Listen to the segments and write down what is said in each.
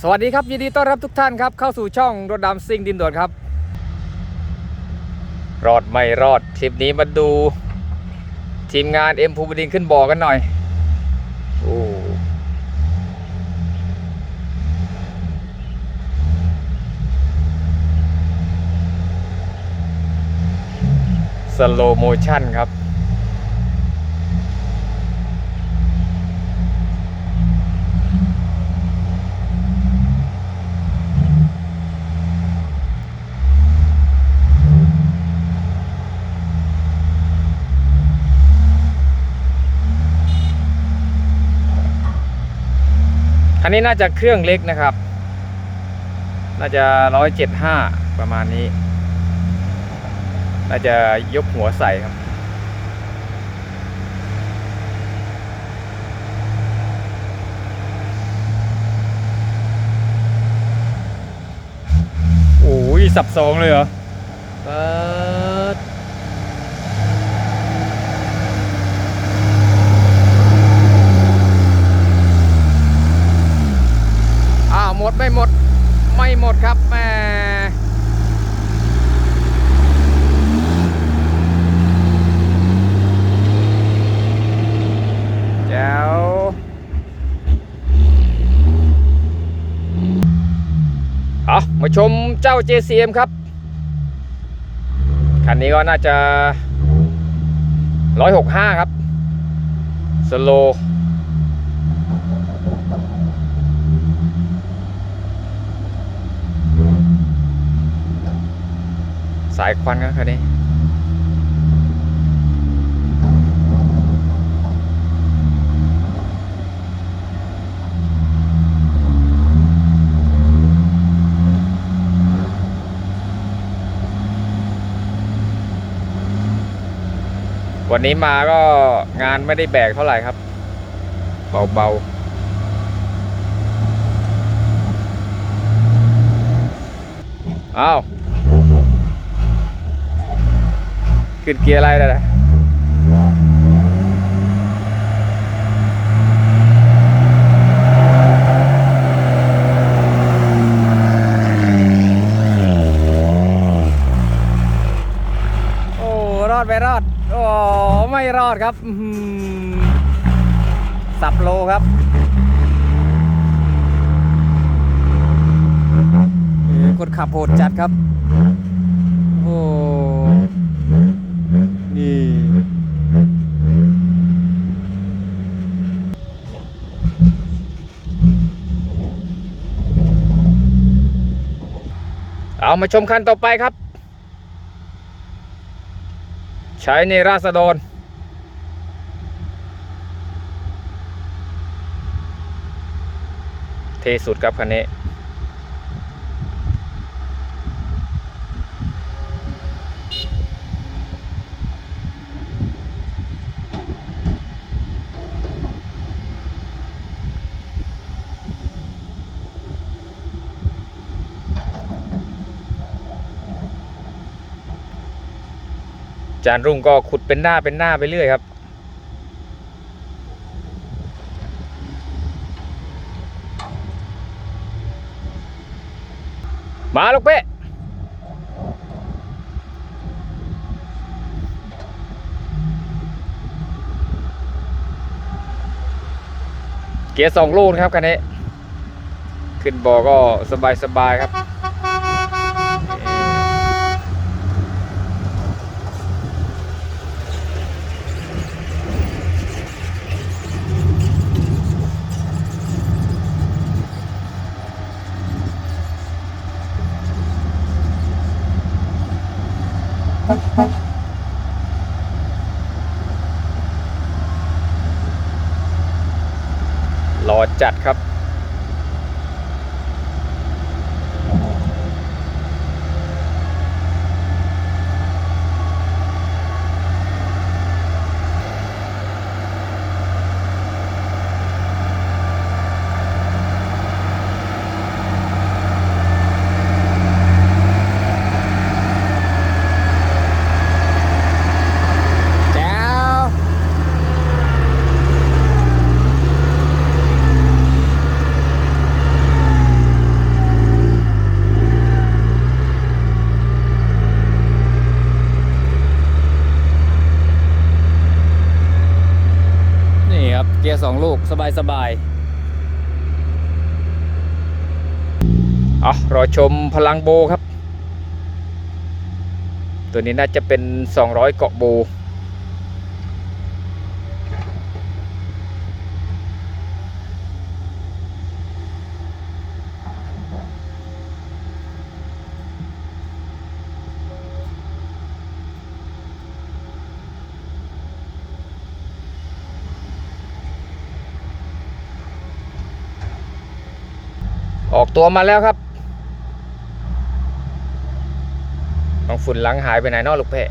สวัสดีครับยินดีต้อนรับทุกท่านครับเข้าสู่ช่องรถดำซิ่งดินด่วนครับรอดไม่รอดคลิปนี้มาดูทีมงานภูมิดินขึ้นบ่อกันหน่อยโอ้สโลโมชั่นครับอันนี้น่าจะเครื่องเล็กนะครับน่าจะ175ประมาณนี้น่าจะยกหัวใส่ครับโอ้ยสับสองเลยเหรอหมดไม่หมดไม่หมดครับแม่แจ๋วมาชมเจ้า JCM ครับคันนี้ก็น่าจะ165ครับสโลสายควันครับคันนี้วันนี้มาก็งานไม่ได้แบกเท่าไหร่ครับเบาๆขึ้นเกียร์อะไรได้เลยโอ้รอดไปรอดโอ้ไม่รอดครับสับโลครับคนขับโหดจัดครับโอ้นี่มาชมคันต่อไปครับใช้ในราษฎรเทสุดครับคันนี้จานรุ่งก็ขุดเป็นหน้าไปเรื่อยครับมาลูกเป๊ะเกียร์2 ลูกครับคันนี้ขึ้นบ่อก็สบายครับรอจัดครับ ร์2ลูกสบายรอชมพลังโบครับตัวนี้น่าจะเป็น200เกาะโบออกตัวมาแล้วครับน้องฝุ่นหลังหายไปไหนนอกลูกแพะ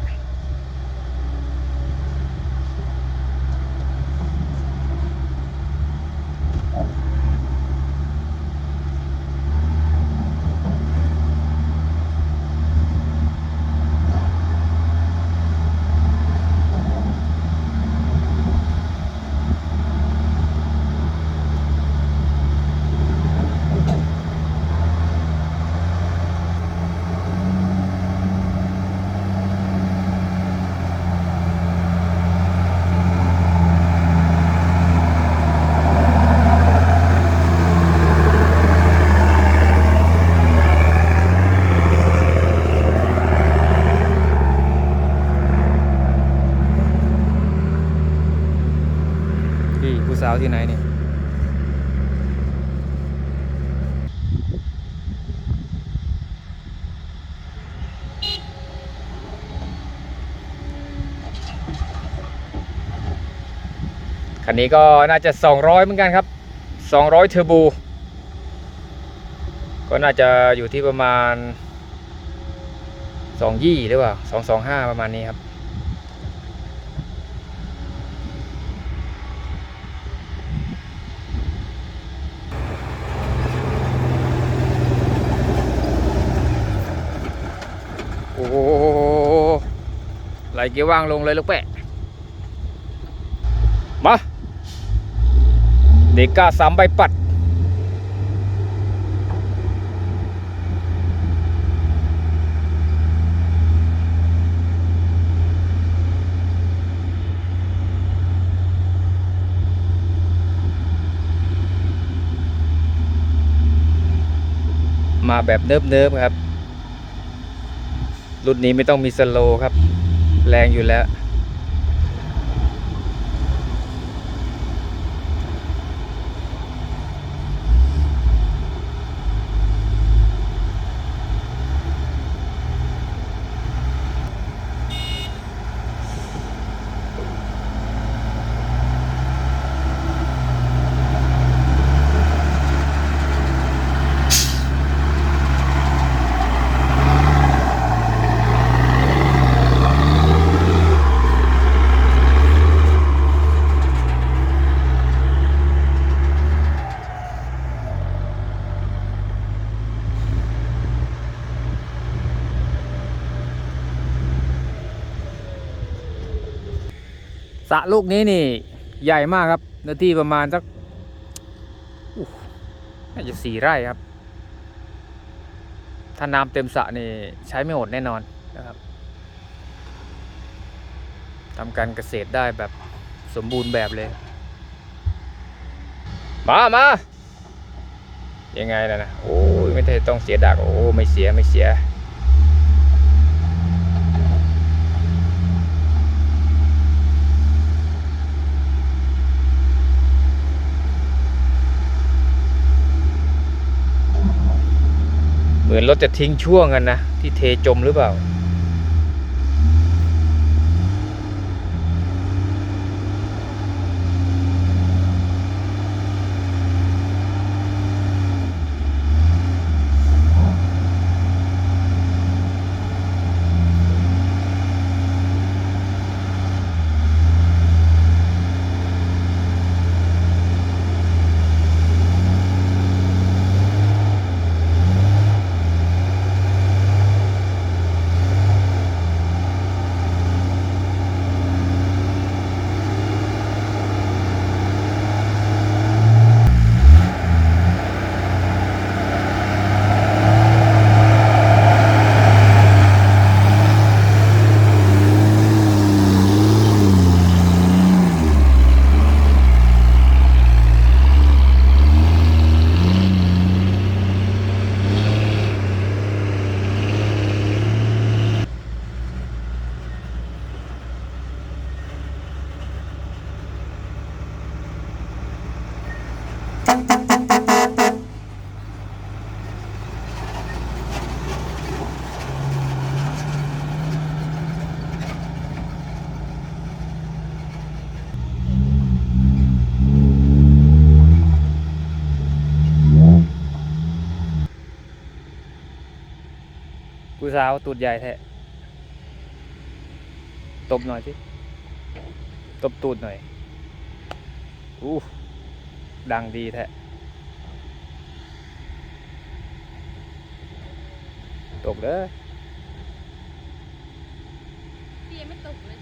ผู้สาวที่ไหนนี่คันนี้ก็น่าจะ200เหมือนกันครับ200เทอร์โบก็น่าจะอยู่ที่ประมาณ220หรือเปล่า225ประมาณนี้ครับโอ้โหไหลเกียร์ว่างลงเลยลูกแปะมาเด็กก้า3ใบปัดมาแบบเนิบๆครับรุ่นนี้ไม่ต้องมีสโลว์ครับแรงอยู่แล้วสระลูกนี้นี่ใหญ่มากครับเนื้อที่ประมาณสักน่าจะ4 ไร่ครับถ้าน้ำเต็มสระนี่ใช้ไม่หมดแน่นอนนะครับทำการเกษตรได้แบบสมบูรณ์แบบเลยมายังไงนะโอ้ยไม่ได้ต้องเสียดักโอ้ไม่เสียเหมือนรถจะทิ้งช่วงกันนะที่เทจมหรือเปล่า สาวตูดใหญ่แท้ตบหน่อยสิตบตูดหน่อยดังดีแท้ตบเด้อ พี่ยังไม่ตกเลย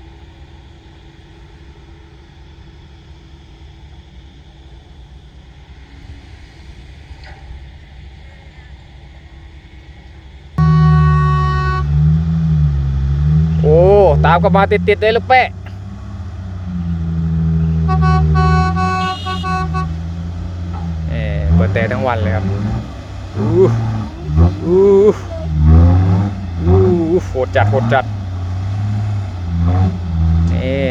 โอ้ตามกันมาติดๆเลยลูกแปะเปิดแต่ทั้งวันเลยครับโหดจัดโหดจัดนี่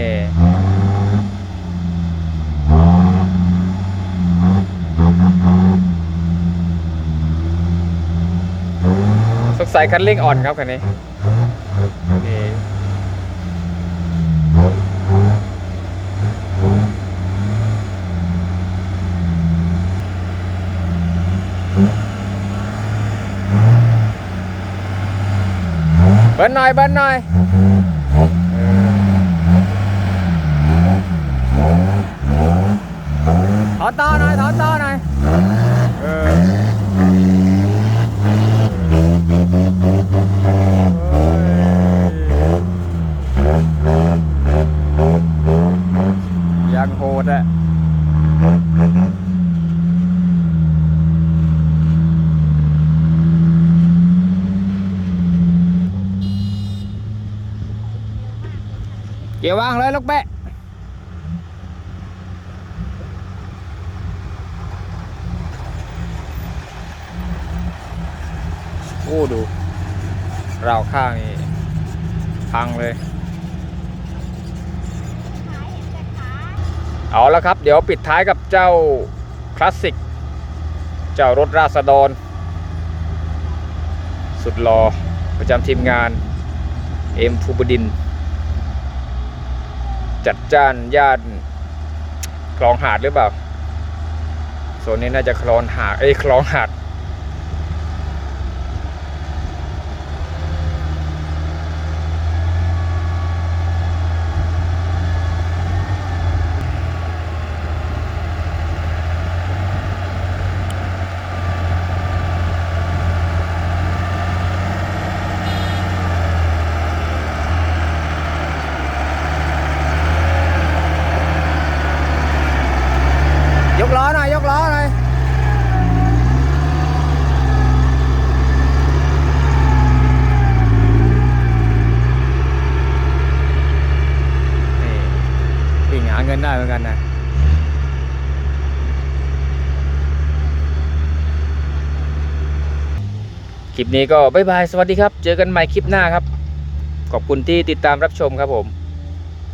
สงสัยคันเร่งอ่อนครับคันนี้นี่เบิ้ลหน่อยเบิ้ลหน่อยถอนต่อหน่อยถอนต่อหน่อยยังโหดอะเกี่ยววางเลยลูกแปะโอ้ดูราวข้างนี่พังเลยเอาละครับเดี๋ยวปิดท้ายกับเจ้าคลาสสิกเจ้ารถราษฎรสุดหล่อประจำทีมงานเอ็มภูบดินทร์จัดจ้านย่านคลองหาดหรือเปล่าโซนนี้น่าจะคลองหาดคลองหาดยกล้อหน่อยยกล้อหน่อยนี่วิ่งหาเงินได้เหมือนกันนะคลิปนี้ก็บ๊ายบายสวัสดีครับเจอกันใหม่คลิปหน้าครับขอบคุณที่ติดตามรับชมครับผม